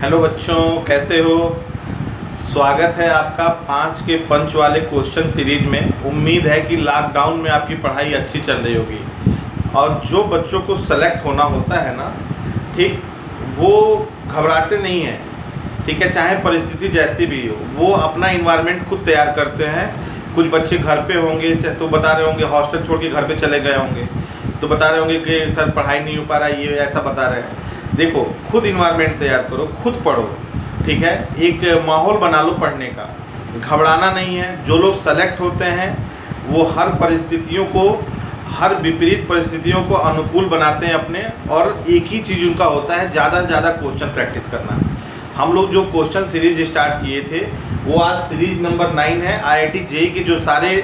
Hello बच्चों, कैसे हो। स्वागत है आपका 5 के पंच वाले क्वेश्चन सीरीज में। उम्मीद है कि लॉकडाउन में आपकी पढ़ाई अच्छी चल रही होगी और जो बच्चों को सेलेक्ट होना होता है ना, ठीक, वो घबराते नहीं हैं, ठीक है, चाहे परिस्थिति जैसी भी हो। वो अपना इन्वायरमेंट खुद तैयार करते हैं। कुछ बच्चे घर पे होंगे तो बता रहे होंगे हॉस्टल छोड़ के घर पे चले गए होंगे, तो बता रहे होंगे कि सर पढ़ाई नहीं हो पा रहा है, ये ऐसा बता रहे हैं। देखो, खुद इन्वायरमेंट तैयार करो, खुद पढ़ो, ठीक है, एक माहौल बना लो पढ़ने का। घबराना नहीं है। जो लोग सेलेक्ट होते हैं वो हर परिस्थितियों को, हर विपरीत परिस्थितियों को अनुकूल बनाते हैं अपने, और एक ही चीज़ उनका होता है, ज़्यादा से ज़्यादा क्वेश्चन प्रैक्टिस करना। हम लोग जो क्वेश्चन सीरीज स्टार्ट किए थे वो आज सीरीज नंबर 9 है। IIT JEE के जो सारे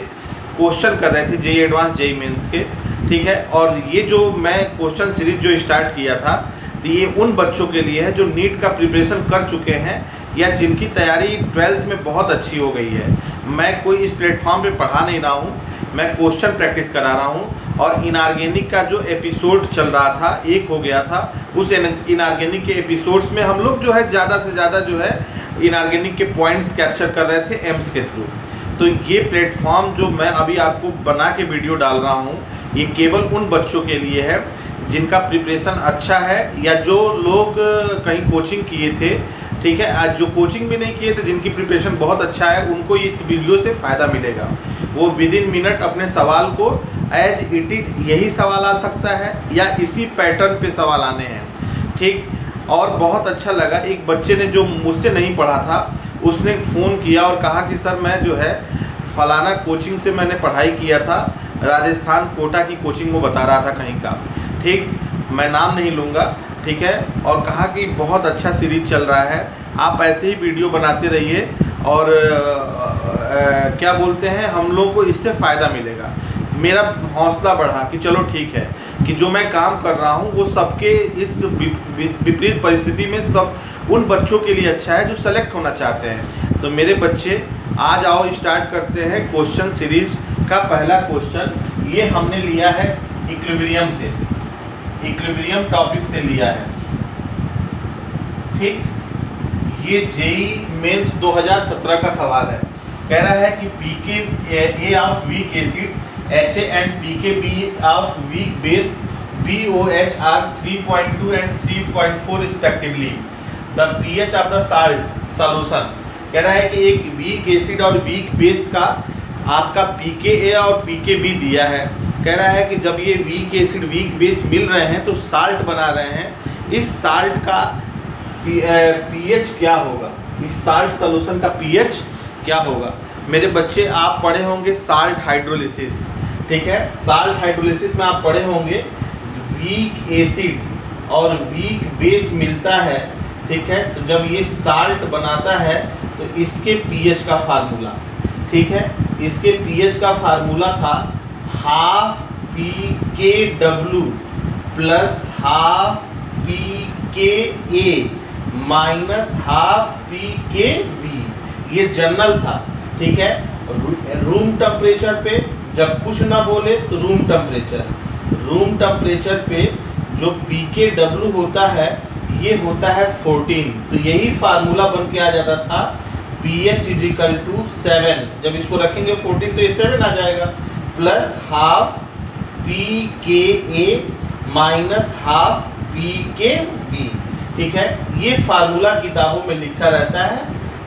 क्वेश्चन कर रहे थे, JEE एडवांस JEE मेंस के, ठीक है। और ये जो मैं क्वेश्चन सीरीज जो स्टार्ट किया था, तो ये उन बच्चों के लिए है जो नीट का प्रिपरेशन कर चुके हैं या जिनकी तैयारी 12th में बहुत अच्छी हो गई है। मैं कोई इस प्लेटफॉर्म पे पढ़ा नहीं रहा हूँ, मैं क्वेश्चन प्रैक्टिस करा रहा हूँ। और इनऑर्गेनिक का जो एपिसोड चल रहा था, एक हो गया था, उस इनऑर्गेनिक के एपिसोड्स में हम लोग जो है ज़्यादा से ज़्यादा जो है इनऑर्गेनिक के पॉइंट्स कैप्चर कर रहे थे एम्स के थ्रू। तो ये प्लेटफॉर्म जो मैं अभी आपको बना के वीडियो डाल रहा हूँ, ये केवल उन बच्चों के लिए है जिनका प्रिपरेशन अच्छा है या जो लोग कहीं कोचिंग किए थे, ठीक है। आज जो कोचिंग भी नहीं किए थे, जिनकी प्रिपरेशन बहुत अच्छा है, उनको इस वीडियो से फ़ायदा मिलेगा। वो विदिन मिनट अपने सवाल को एज इट इज यही सवाल आ सकता है या इसी पैटर्न पे सवाल आने हैं, ठीक। और बहुत अच्छा लगा, एक बच्चे ने जो मुझसे नहीं पढ़ा था उसने फ़ोन किया और कहा कि सर मैं जो है फलाना कोचिंग से मैंने पढ़ाई किया था, राजस्थान कोटा की कोचिंग वो बता रहा था कहीं का, ठीक, मैं नाम नहीं लूँगा, ठीक है। और कहा कि बहुत अच्छा सीरीज चल रहा है, आप ऐसे ही वीडियो बनाते रहिए और क्या बोलते हैं, हम लोग को इससे फ़ायदा मिलेगा। मेरा हौसला बढ़ा कि चलो ठीक है कि जो मैं काम कर रहा हूँ वो सबके इस विपरीत परिस्थिति में सब उन बच्चों के लिए अच्छा है जो सेलेक्ट होना चाहते हैं। तो मेरे बच्चे, आज आओ स्टार्ट करते हैं क्वेश्चन सीरीज का पहला क्वेश्चन। ये हमने लिया है इक्विलिब्रियम से, इक्विलिब्रियम टॉपिक से लिया है, ठीक। ये JEE मेंस 2017 का सवाल है। कह रहा है कि pKa of weak acid HA and pKb of weak base BOH are 3.2 and 3.4 respectively. The pH of the salt solution. कह रहा है कि एक वीक एसिड और वीक बेस का आपका pKa और pKb दिया है। कह रहा है कि जब ये वीक एसिड वीक बेस मिल रहे हैं तो साल्ट बना रहे हैं, इस साल्ट का pH क्या होगा, इस साल्ट सॉल्यूशन का pH क्या होगा। मेरे बच्चे, आप पढ़े होंगे साल्ट हाइड्रोलिसिस, ठीक है। साल्ट हाइड्रोलिसिस में आप पढ़े होंगे वीक एसिड और वीक बेस मिलता है, ठीक है। तो जब ये साल्ट बनाता है तो इसके pH का फार्मूला, ठीक है, इसके pH का फार्मूला था half pKw plus half pKa minus half pKb। ये जनरल था, ठीक है। रूम टेम्परेचर पे जब कुछ ना बोले तो रूम टेम्परेचर पे जो pKw होता है ये होता है 14। तो यही फार्मूला बन के आ जाता था pH इजिकल टू 7। जब इसको रखेंगे 14 तो ये 7 आ जाएगा, plus half pKa minus half pKb, ठीक है। ये फार्मूला किताबों में लिखा रहता है,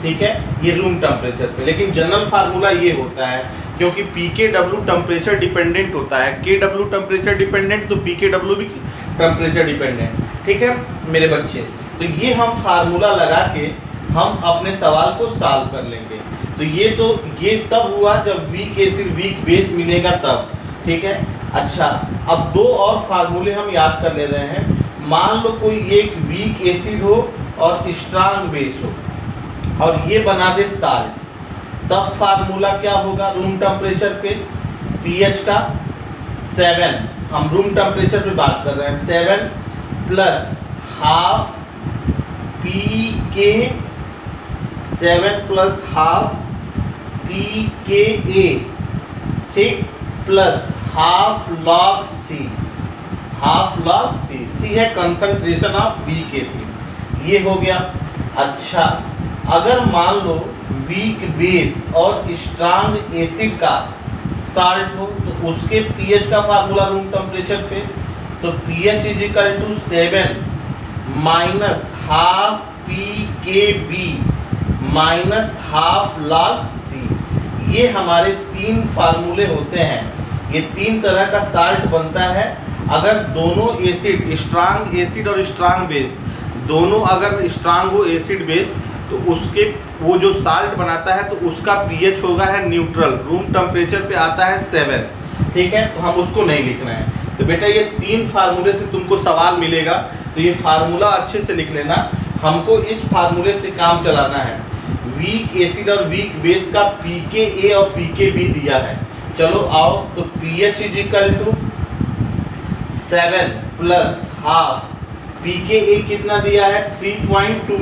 ठीक है, ये रूम टेम्परेचर पे। लेकिन जनरल फार्मूला ये होता है, क्योंकि pKw टेम्परेचर डिपेंडेंट होता है, Kw टेम्परेचर डिपेंडेंट, तो pKw भी टेम्परेचर डिपेंडेंट, ठीक है मेरे बच्चे। तो ये हम फार्मूला लगा के हम अपने सवाल को सॉल्व कर लेंगे। तो ये तब हुआ जब वीक एसिड वीक बेस मिलेगा तब, ठीक है। अच्छा, अब दो और फार्मूले हम याद कर ले रहे हैं। मान लो कोई एक वीक एसिड हो और स्ट्रांग बेस हो और ये बना दे साल्ट, तब फार्मूला क्या होगा रूम टेम्परेचर पे pH का 7, हम रूम टेम्परेचर पे बात कर रहे हैं, 7 plus half pK, 7 plus half pKa, ठीक, plus half log C, half log C, C है कंसंट्रेशन ऑफ वीक एसिड, ये हो गया। अच्छा, अगर मान लो वीक बेस और स्ट्रांग एसिड का साल्ट हो तो उसके पीएच का फार्मूला रूम टेम्परेचर पे, तो pH is equal to 7 minus half PKB minus half log C। ये हमारे 3 फार्मूले होते हैं। ये 3 तरह का साल्ट बनता है। अगर दोनों एसिड, स्ट्रांग एसिड और स्ट्रांग बेस दोनों अगर स्ट्रांग हो एसिड बेस, तो उसके वो जो साल्ट बनाता है तो उसका पीएच होगा है न्यूट्रल, रूम टेम्परेचर पे आता है 7। ठीक है, तो हम उसको नहीं लिखना है। तो बेटा ये 3 फार्मूले से तुमको सवाल मिलेगा, तो ये फार्मूला अच्छे से लिख लेना। हमको इस फार्मूले से काम चलाना है। वीक एसिड और वीक बेस का pKa और pKb दिया है। चलो आओ, तो pH is equal to 7 plus half, pKa कितना दिया है 3.2,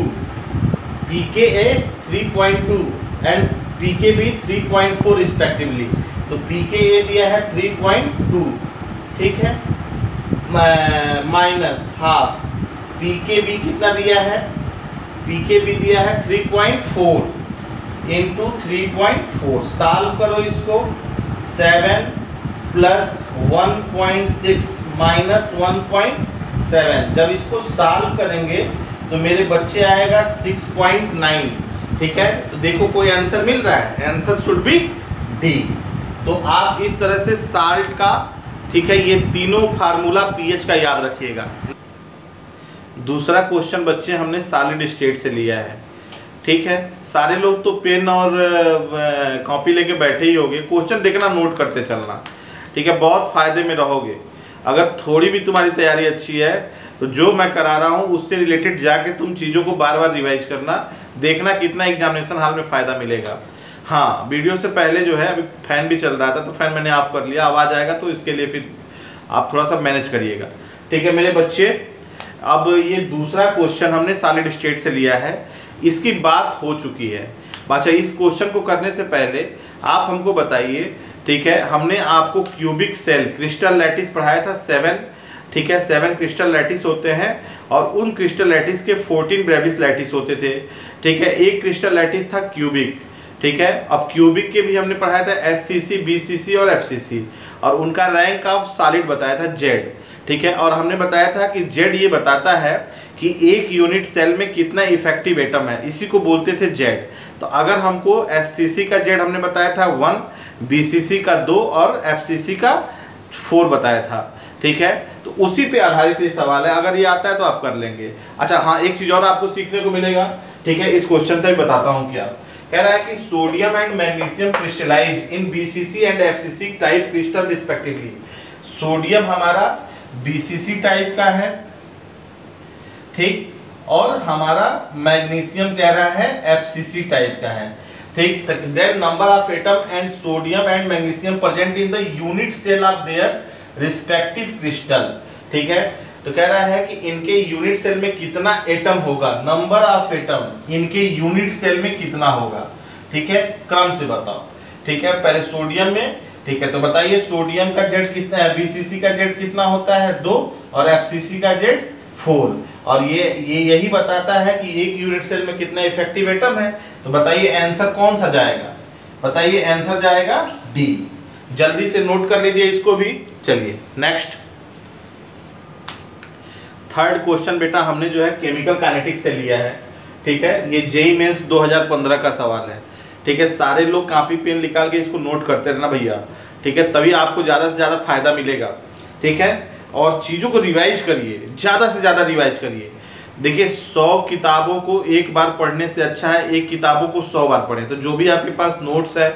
pKa 3.2 एंड pKb 3.4 रिस्पेक्टिवली। तो pKa दिया है 3.2, ठीक है, माइनस हाफ pKb कितना दिया है, pKb दिया है 3.4 इंटू 3.4। सॉल्व करो इसको, 7 प्लस 1.6 माइनस 1.7। जब इसको सॉल्व करेंगे तो मेरे बच्चे आएगा 6.9। ठीक है, तो देखो कोई आंसर मिल रहा है, आंसर शुड बी डी। तो आप इस तरह से साल्ट का, ठीक है, ये तीनों फार्मूला पीएच का याद रखिएगा। दूसरा क्वेश्चन बच्चे हमने सॉलिड स्टेट से लिया है। ठीक है, सारे लोग तो पेन और कॉपी लेके बैठे ही होंगे। क्वेश्चन देखना, नोट करते चलना। ठीक है, बहुत फायदे में रहोगे। अगर थोड़ी भी तुम्हारी तैयारी अच्छी है तो जो मैं करा रहा हूँ उससे रिलेटेड जाके तुम चीज़ों को बार बार रिवाइज करना, देखना कितना एग्जामिनेशन हॉल में फ़ायदा मिलेगा। हाँ, वीडियो से पहले जो है, अभी फैन भी चल रहा था तो फैन मैंने ऑफ कर लिया, आवाज़ आएगा तो इसके लिए फिर आप थोड़ा सा मैनेज करिएगा। ठीक है मेरे बच्चे, अब ये दूसरा क्वेश्चन हमने सॉलिड स्टेट से लिया है, इसकी बात हो चुकी है। अच्छा, इस क्वेश्चन को करने से पहले आप हमको बताइए, ठीक है, हमने आपको क्यूबिक सेल क्रिस्टल लैटिस पढ़ाया था 7। ठीक है, 7 क्रिस्टल लैटिस होते हैं और उन क्रिस्टल लैटिस के 14 ब्रेविस लैटिस होते थे। ठीक है, एक क्रिस्टल लैटिस था क्यूबिक। ठीक है, अब क्यूबिक के भी हमने पढ़ाया था SCC, BCC और FCC, और उनका रैंक ऑफ सॉलिड बताया था Z। ठीक है, और हमने बताया था कि Z ये बताता है कि एक यूनिट सेल में कितना इफेक्टिव एटम है, इसी को बोलते थे Z। तो अगर हमको SCC का Z हमने बताया था 1, BCC का 2 और FCC का 4 बताया था। ठीक है, तो उसी पे आधारित ये सवाल है, अगर ये आता है तो आप कर लेंगे। अच्छा हाँ, एक चीज़ और आपको सीखने को मिलेगा। ठीक है, इस क्वेश्चन से भी बताता हूँ क्या कह रहा है कि sodium and magnesium crystallize in BCC and FCC type crystal respectively. Sodium हमारा BCC टाइप का है, ठीक, और हमारा मैग्नीशियम कह रहा है FCC टाइप का है। ठीक, then number of atom and sodium and magnesium present in the unit cell of their respective crystal. ठीक है, तो कह रहा है कि इनके यूनिट सेल में कितना एटम होगा, नंबर ऑफ एटम इनके यूनिट सेल में कितना होगा। ठीक है, क्रम से बताओ। ठीक है, पहले सोडियम में, ठीक है, तो बताइए सोडियम का Z कितना है, BCC का Z कितना होता है 2 और FCC का Z 4, और ये यही बताता है कि एक यूनिट सेल में कितना इफेक्टिव एटम है। तो बताइए आंसर कौन सा जाएगा, बताइए आंसर जाएगा डी। जल्दी से नोट कर लीजिए इसको भी। चलिए नेक्स्ट, थर्ड क्वेश्चन बेटा हमने जो है केमिकल काइनेटिक्स से लिया है। ठीक है, ये JEE मेंस 2015 का सवाल है। ठीक है, सारे लोग कॉपी पेन निकाल के इसको नोट करते रहना भैया। ठीक है, तभी आपको ज़्यादा से ज़्यादा फायदा मिलेगा। ठीक है, और चीज़ों को रिवाइज करिए, ज़्यादा से ज़्यादा रिवाइज करिए। देखिए 100 किताबों को एक बार पढ़ने से अच्छा है एक किताबों को 100 बार पढ़ें। तो जो भी आपके पास नोट्स है,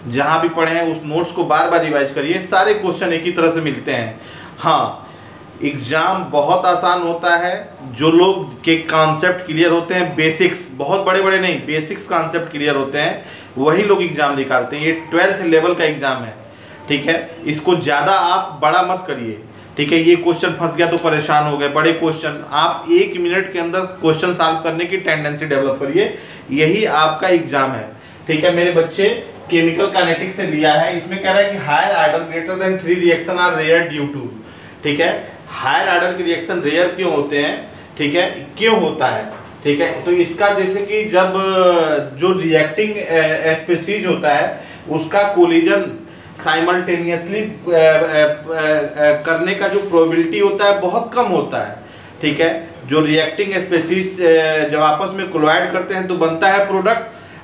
जहाँ भी पढ़े हैं उस नोट्स को बार बार रिवाइज करिए। सारे क्वेश्चन एक ही तरह से मिलते हैं। हाँ, एग्ज़ाम बहुत आसान होता है, जो लोग के कॉन्सेप्ट क्लियर होते हैं, बेसिक्स, बहुत बड़े बड़े नहीं, बेसिक्स कॉन्सेप्ट क्लियर होते हैं, वही लोग एग्ज़ाम निकालते हैं। ये 12th लेवल का एग्ज़ाम है। ठीक है, इसको ज़्यादा आप बड़ा मत करिए। ठीक है, ये क्वेश्चन फंस गया तो परेशान हो गए, बड़े क्वेश्चन, आप 1 मिनट के अंदर क्वेश्चन सॉल्व करने की टेंडेंसी डेवलप करिए, यही आपका एग्ज़ाम है। ठीक है मेरे बच्चे, केमिकल काइनेटिक्स से लिया है। इसमें कह रहा है कि higher order greater than 3 reaction are rare due to. ठीक है, हायर ऑर्डर के रिएक्शन रेयर क्यों होते हैं, ठीक है, क्यों होता है, ठीक है। तो इसका जैसे कि जब जो रिएक्टिंग स्पीशीज होता है उसका कोलिजन साइमल्टेनियसली करने का जो प्रोबेबिलिटी होता है बहुत कम होता है। ठीक है, जो रिएक्टिंग स्पीशीज जब आपस में कोलाइड करते हैं तो बनता है प्रोडक्ट,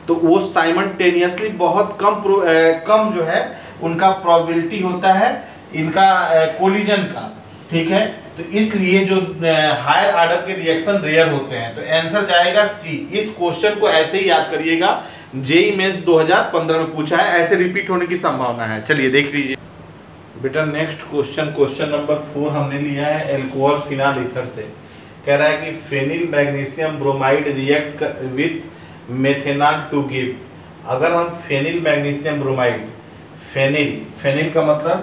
तो वो साइमल्टेनियसली बहुत कम जो है उनका प्रोबेबिलिटी होता है इनका कोलिजन का। ठीक है, तो इसलिए जो हायर ऑर्डर के रिएक्शन रेयर होते हैं। तो आंसर जाएगा सी। इस क्वेश्चन को ऐसे ही याद करिएगा, जेईई मेंस 2015 में पूछा है, ऐसे रिपीट होने की संभावना है। चलिए देख लीजिए बेटा नेक्स्ट क्वेश्चन, क्वेश्चन नंबर 4 हमने लिया है एल्कोहल फिनाल ईथर से। कह रहा है कि phenyl magnesium bromide react with methanol to give. अगर हम फेनिल मैग्नीशियम ब्रोमाइड, फेनिल का मतलब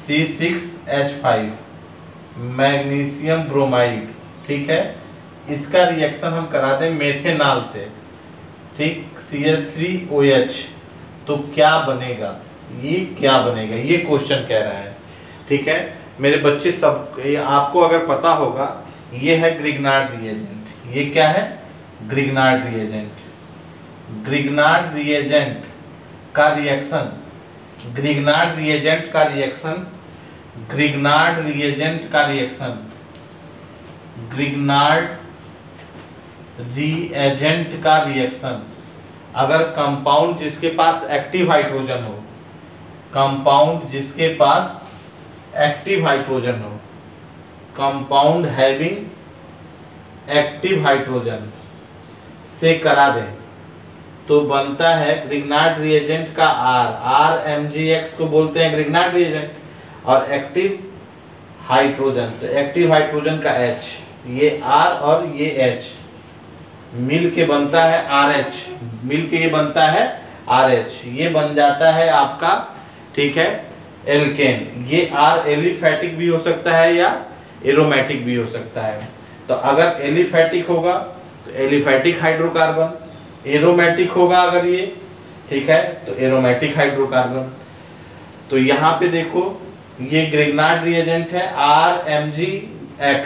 C6H5 मैग्नीशियम ब्रोमाइड, ठीक है, इसका रिएक्शन हम कराते हैं मेथेनॉल से, ठीक, CH3OH, तो क्या बनेगा, ये क्या बनेगा, ये क्वेश्चन कह रहा है। ठीक है मेरे बच्चे, सब आपको अगर पता होगा, ये है ग्रिग्नार्ड रिएजेंट। ये क्या है, ग्रिग्नार्ड रिएजेंट। ग्रिग्नार्ड रिएजेंट का रिएक्शन, ग्रिग्नार्ड रिएजेंट का रिएक्शन, ग्रिग्नार्ड रिएजेंट का रिएक्शन, ग्रिग्नार्ड रिएजेंट का रिएक्शन अगर कंपाउंड जिसके पास एक्टिव हाइड्रोजन हो, कंपाउंड जिसके पास एक्टिव हाइड्रोजन हो, कंपाउंड हैविंग एक्टिव हाइड्रोजन से करा दें तो बनता है ग्रिग्नार्ड रिएजेंट का RMgX को बोलते हैं ग्रिग्नार्ड रिएजेंट, और एक्टिव हाइड्रोजन, तो एक्टिव हाइड्रोजन का H, ये R और ये H मिल के बनता है RH, मिल के ये बनता है RH, ये बन जाता है आपका, ठीक है, एल्केन। ये R एलिफैटिक भी हो सकता है या एरोमेटिक भी हो सकता है। तो अगर एलिफैटिक होगा तो एलिफैटिक हाइड्रोकार्बन, एरोमेटिक होगा अगर ये, ठीक है, तो एरोमेटिक हाइड्रोकार्बन। तो यहाँ पे देखो ये ग्रिग्नार्ड रिएजेंट है RMgX,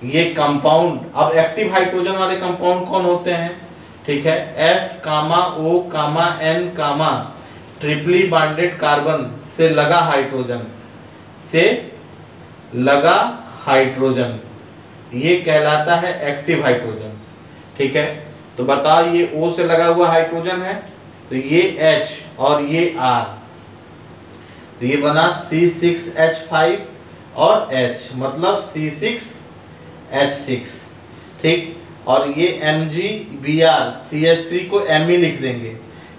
ये कंपाउंड, अब एक्टिव हाइड्रोजन वाले कंपाउंड कौन होते हैं, ठीक है, F, O, N, triply bonded carbon से लगा हाइड्रोजन, से लगा हाइड्रोजन, ये कहलाता है एक्टिव हाइड्रोजन। ठीक है, तो बताओ ये O से लगा हुआ हाइड्रोजन है, तो ये H और ये R, तो ये बना C6H5 और H, मतलब C6H6, ठीक, और ये MgBr, CH3 को Me लिख देंगे।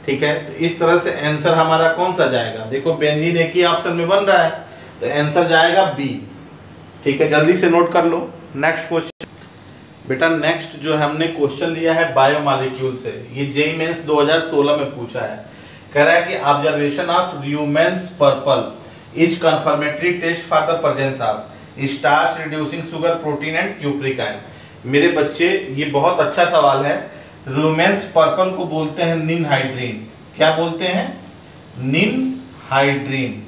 ठीक है, तो इस तरह से आंसर हमारा कौन सा जाएगा, देखो बेंजीन एक ही ऑप्शन में बन रहा है, तो आंसर जाएगा B। ठीक है, जल्दी से नोट कर लो। नेक्स्ट क्वेश्चन बेटा, नेक्स्ट जो हमने क्वेश्चन लिया है बायोमॉलिक्यूल से, ये जेईई मेंस 2016 में पूछा है। कह रहा है कि observation of Ruhemann's purple is confirmatory test for the presence of starch reducing sugar protein and cupric ion. मेरे बच्चे ये बहुत अच्छा सवाल है। ल्यूमेंस पर्पल को बोलते हैं निनहाइड्रीन। क्या बोलते हैं, निनहाइड्रीन,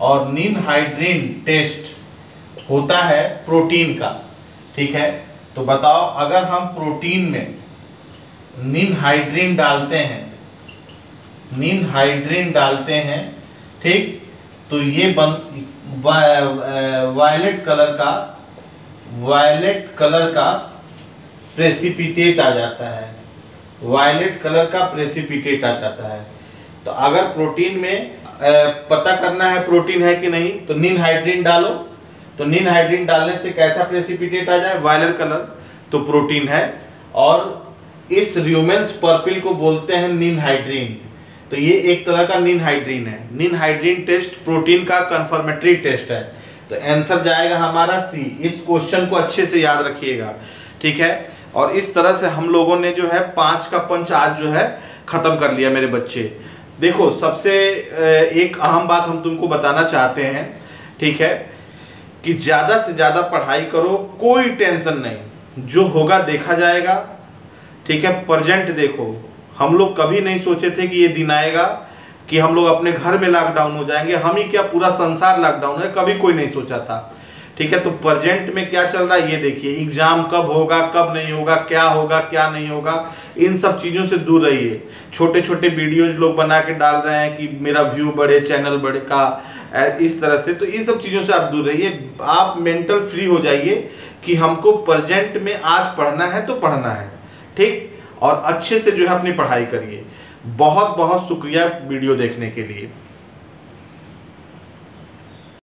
और निनहाइड्रीन टेस्ट होता है प्रोटीन का। ठीक है, तो बताओ अगर हम प्रोटीन में निनहाइड्रीन डालते हैं, निनहाइड्रीन डालते हैं, ठीक, तो ये वायलेट कलर का प्रेसिपिटेट आ जाता है, वायलेट कलर का प्रेसिपिटेट आ जाता है। तो अगर प्रोटीन में पता करना है प्रोटीन है कि नहीं, तो निनहाइड्रीन डालो, तो निनहाइड्रीन डालने से कैसा प्रेसिपिटेट आ जाए, वायलेट कलर, तो प्रोटीन है। और इस ल्यूमेंस पर्पल को बोलते हैं निनहाइड्रीन, तो ये एक तरह का निनहाइड्रीन है। निनहाइड्रीन टेस्ट प्रोटीन का कंफर्मेटरी टेस्ट है, तो आंसर जाएगा हमारा सी। इस क्वेश्चन को अच्छे से याद रखिएगा। ठीक है, और इस तरह से हम लोगों ने जो है 5 का पंच आज जो है खत्म कर लिया मेरे बच्चे। देखो सबसे एक अहम बात हम तुमको बताना चाहते हैं, ठीक है, कि ज़्यादा से ज़्यादा पढ़ाई करो, कोई टेंशन नहीं, जो होगा देखा जाएगा। ठीक है, प्रेजेंट देखो, हम लोग कभी नहीं सोचे थे कि ये दिन आएगा कि हम लोग अपने घर में लॉकडाउन हो जाएंगे। हम ही क्या, पूरा संसार लॉकडाउन है, कभी कोई नहीं सोचा था। ठीक है। तो प्रेजेंट में क्या चल रहा है ये देखिए, एग्जाम कब होगा कब नहीं होगा, क्या होगा क्या नहीं होगा, इन सब चीज़ों से दूर रहिए। छोटे छोटे वीडियोज लोग बना के डाल रहे हैं कि मेरा व्यू बढ़े, चैनल बढ़े का, इस तरह से, तो इन सब चीज़ों से आप दूर रहिए। आप मेंटल फ्री हो जाइए कि हमको प्रेजेंट में आज पढ़ना है तो पढ़ना है, ठीक, और अच्छे से जो है अपनी पढ़ाई करिए। बहुत बहुत शुक्रिया वीडियो देखने के लिए।